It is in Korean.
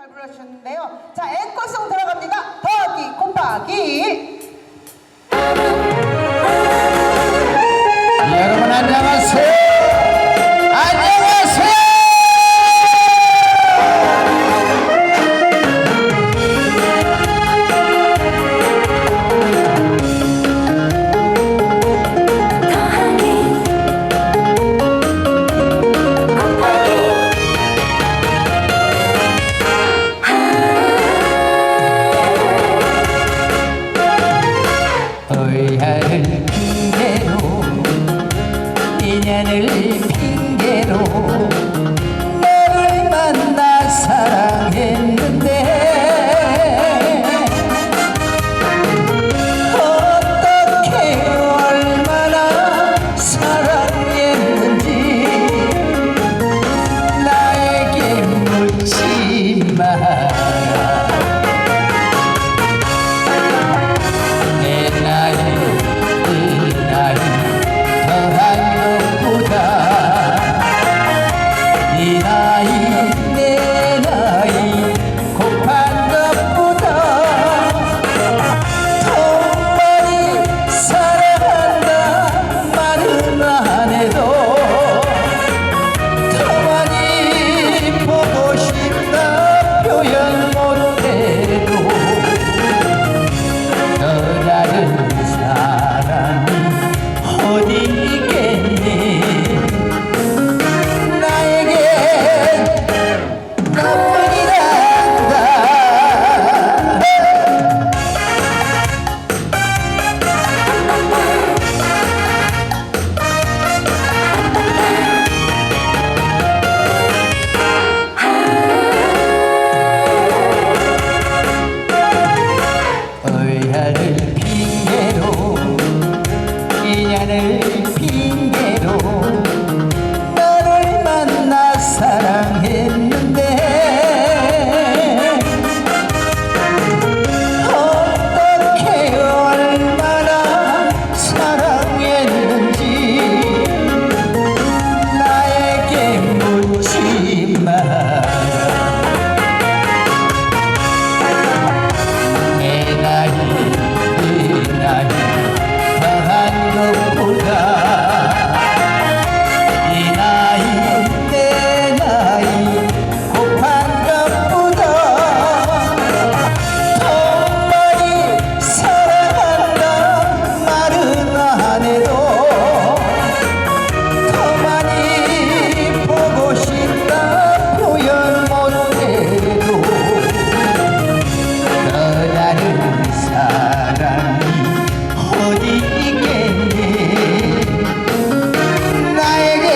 불러주셨는데요. 자, 앵콜송 들어갑니다. 더하기 곱하기. 여러분 안녕하세요. 안녕하세요. 의아를 핑계로 인연을 핑계로 너를 만나 사랑했는데 어떻게 얼마나 사랑했는지 나에게 묻지 마라. 의아를 핑계로 인연을 핑계로 너를 만나 사랑했는데 어떻게 얼마나 사랑했는지 나에게 묻지 마라. 어디 있겠니 나에게